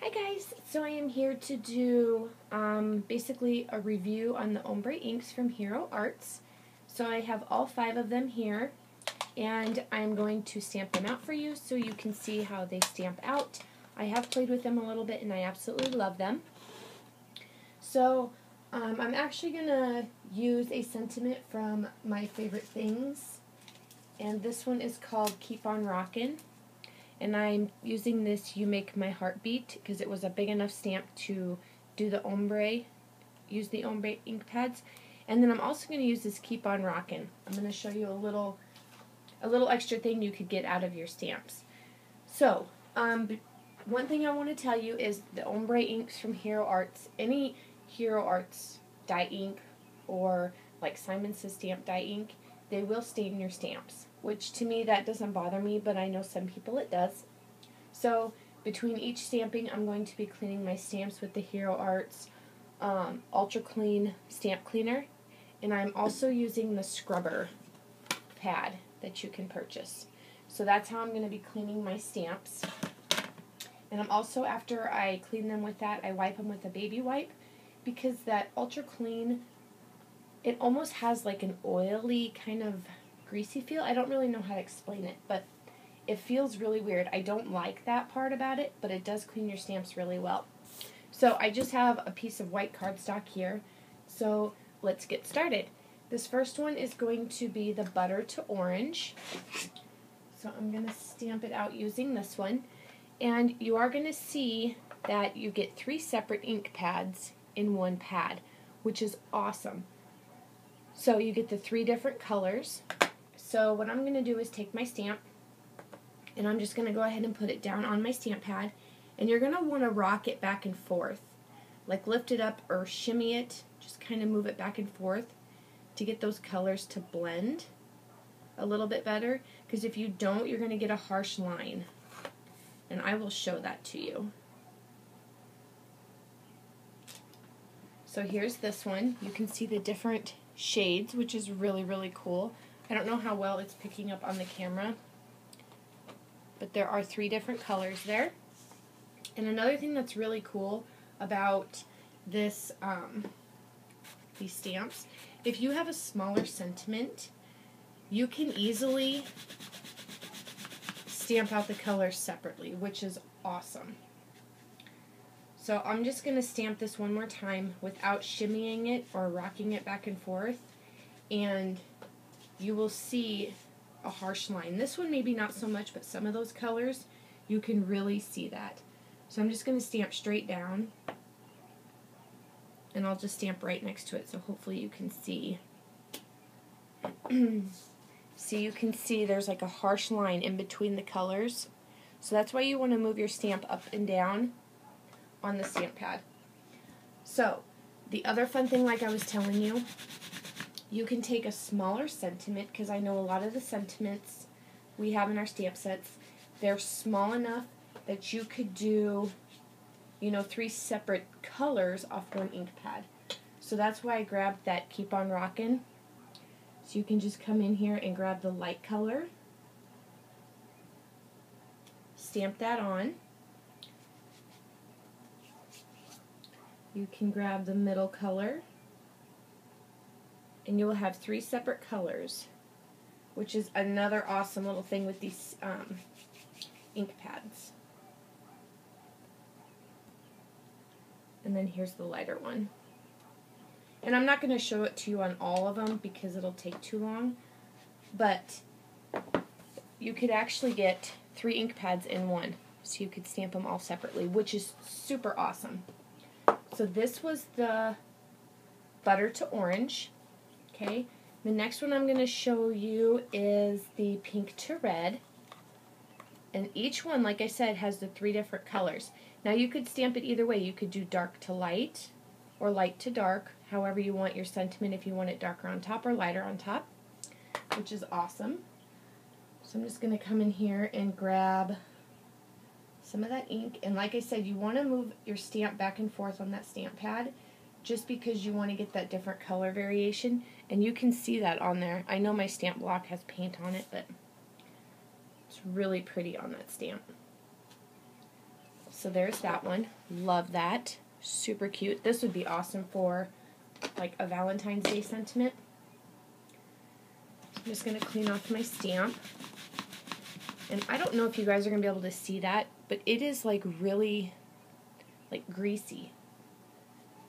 Hi guys, so I am here to do basically a review on the Ombré inks from Hero Arts. So I have all 5 of them here, and I'm going to stamp them out for you so you can see how they stamp out. I have played with them a little bit and I absolutely love them. So I'm actually going to use a sentiment from My Favorite Things, and this one is called Keep on Rockin'. And I'm using this You Make My Heart Beat because it was a big enough stamp to do the ombre, use the ombre ink pads. And then I'm also going to use this Keep on Rockin'. I'm going to show you a little extra thing you could get out of your stamps. So, one thing I want to tell you is the ombre inks from Hero Arts, any Hero Arts dye ink or like Simon Says stamp dye ink, they will stain your stamps, which to me that doesn't bother me, but I know some people it does. So between each stamping, I'm going to be cleaning my stamps with the Hero Arts Ultra Clean Stamp Cleaner, and I'm also using the scrubber pad that you can purchase. So that's how I'm going to be cleaning my stamps. And I'm also, after I clean them with that, I wipe them with a baby wipe, because that Ultra Clean, it almost has like an oily kind of greasy feel. I don't really know how to explain it, but it feels really weird. I don't like that part about it, but it does clean your stamps really well. So I just have a piece of white cardstock here, so let's get started. This first one is going to be the Butter to Orange. So I'm going to stamp it out using this one, and you are going to see that you get 3 separate ink pads in one pad, which is awesome. So you get the 3 different colors. So what I'm going to do is take my stamp, and I'm just going to go ahead and put it down on my stamp pad, and you're going to want to rock it back and forth, like lift it up or shimmy it, just kind of move it back and forth to get those colors to blend a little bit better, because if you don't, you're going to get a harsh line, and I will show that to you. So here's this one. You can see the different shades, which is really, really cool. I don't know how well it's picking up on the camera, but there are 3 different colors there. And another thing that's really cool about this, these stamps, if you have a smaller sentiment, you can easily stamp out the colors separately, which is awesome. So I'm just going to stamp this one more time without shimmying it or rocking it back and forth, and you will see a harsh line. This one maybe not so much, but some of those colors, you can really see that. So I'm just going to stamp straight down, and I'll just stamp right next to it, so hopefully you can see. See, you can see there's like a harsh line in between the colors. So that's why you want to move your stamp up and down on the stamp pad. So the other fun thing, like I was telling you, you can take a smaller sentiment, because I know a lot of the sentiments we have in our stamp sets, they're small enough that you could do, 3 separate colors off one ink pad. So that's why I grabbed that Keep on Rockin'. So you can just come in here and grab the light color, stamp that on. You can grab the middle color, and you will have 3 separate colors, which is another awesome little thing with these ink pads. And then here's the lighter one. And I'm not going to show it to you on all of them because it'll take too long, but you could actually get 3 ink pads in one, so you could stamp them all separately, which is super awesome. So this was the Butter to Orange. Okay, the next one I'm going to show you is the Pink to Red. And each one, like I said, has the 3 different colors. Now you could stamp it either way. You could do dark to light or light to dark, however you want your sentiment, if you want it darker on top or lighter on top, which is awesome. So I'm just going to come in here and grab some of that ink, and like I said, you want to move your stamp back and forth on that stamp pad just because you want to get that different color variation, and you can see that on there. I know my stamp block has paint on it, but it's really pretty on that stamp. So there's that one. Love that. Super cute. This would be awesome for like a Valentine's Day sentiment. I'm just going to clean off my stamp. And I don't know if you guys are going to be able to see that, but it is like really like greasy.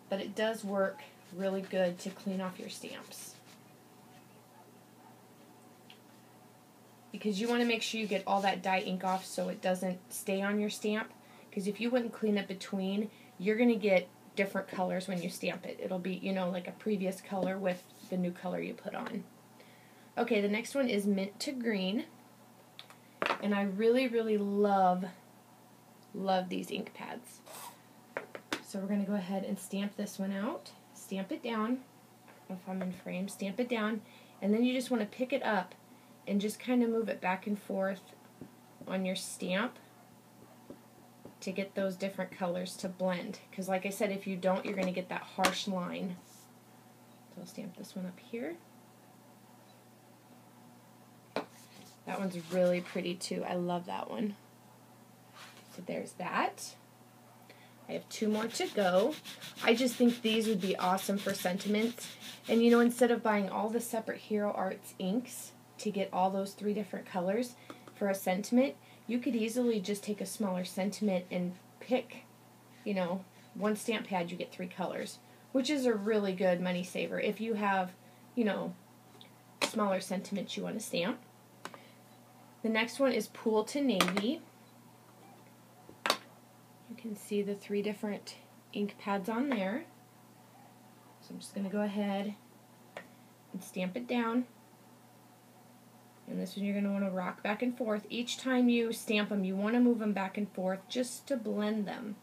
But it does work really good to clean off your stamps. Because you want to make sure you get all that dye ink off so it doesn't stay on your stamp. Because if you wouldn't clean it between, you're going to get different colors when you stamp it. It'll be, you know, like a previous color with the new color you put on. Okay, the next one is Mint to Green. And I really, really love these ink pads. So we're going to go ahead and stamp this one out. Stamp it down. If I'm in frame, stamp it down. And then you just want to pick it up and just kind of move it back and forth on your stamp to get those different colors to blend. Because like I said, if you don't, you're going to get that harsh line. So I'll stamp this one up here. That one's really pretty too. I love that one. So there's that. I have 2 more to go. I just think these would be awesome for sentiments. And you know, instead of buying all the separate Hero Arts inks to get all those 3 different colors for a sentiment, you could easily just take a smaller sentiment and pick, you know, 1 stamp pad, you get 3 colors, which is a really good money saver if you have, you know, smaller sentiments you want to stamp. The next one is Pool to Navy. You can see the 3 different ink pads on there. So I'm just going to go ahead and stamp it down. And this one you're going to want to rock back and forth. Each time you stamp them, you want to move them back and forth just to blend them.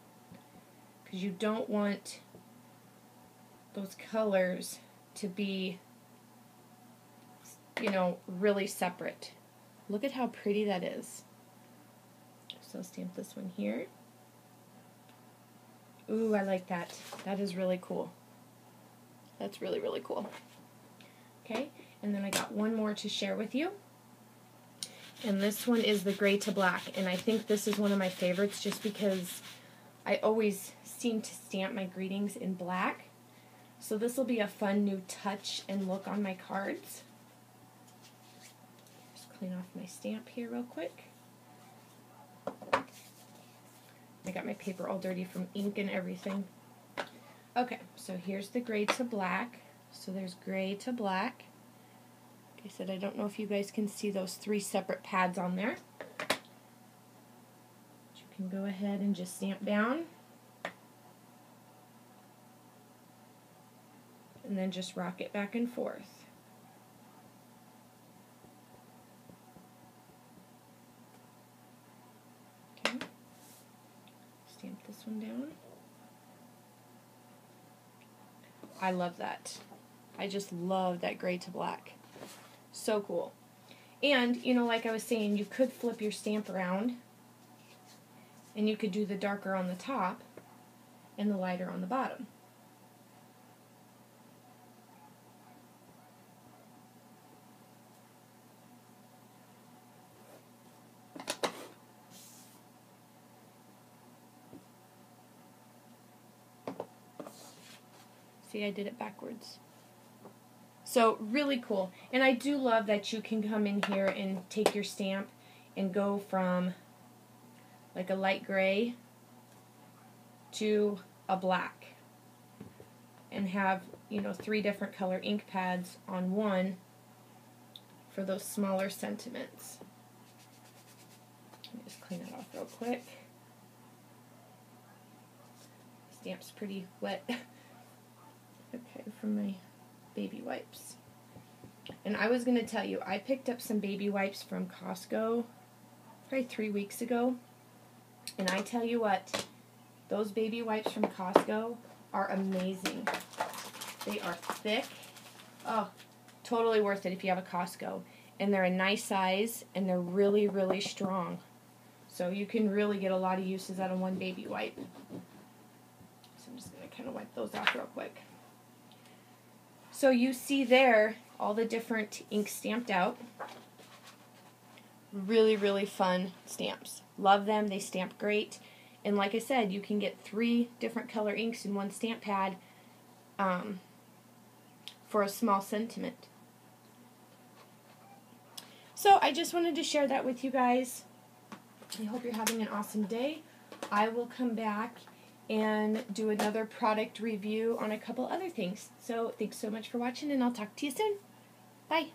Because you don't want those colors to be, you know, really separate. Look at how pretty that is. So I'll stamp this one here. Ooh, I like that. That is really cool. That's really, really cool. Okay, and then I got one more to share with you. And this one is the Gray to Black. And I think this is one of my favorites just because I always seem to stamp my greetings in black. So this will be a fun new touch and look on my cards. Just clean off my stamp here real quick. I got my paper all dirty from ink and everything. Okay, so here's the Gray to Black. So there's Gray to Black. Like I said, I don't know if you guys can see those 3 separate pads on there. But you can go ahead and just stamp down. And then just rock it back and forth. Okay. Stamp this one down. I love that. I just love that Gray to Black. So cool. And, you know, like I was saying, you could flip your stamp around and you could do the darker on the top and the lighter on the bottom. See, I did it backwards. So, really cool. And I do love that you can come in here and take your stamp and go from like a light gray to a black. And have, you know, 3 different color ink pads on one for those smaller sentiments. Let me just clean it off real quick. Stamp's pretty wet. Okay, from my baby wipes. And I was going to tell you, I picked up some baby wipes from Costco probably 3 weeks ago. And I tell you what, those baby wipes from Costco are amazing. They are thick. Oh, totally worth it if you have a Costco. And they're a nice size, and they're really, really strong. So you can really get a lot of uses out of one baby wipe. So I'm just going to kind of wipe those off real quick. So you see there all the different inks stamped out. Really, really fun stamps. Love them. They stamp great. And like I said, you can get 3 different color inks in one stamp pad for a small sentiment. So I just wanted to share that with you guys. I hope you're having an awesome day. I will come back and do another product review on a couple other things. So thanks so much for watching, and I'll talk to you soon. Bye.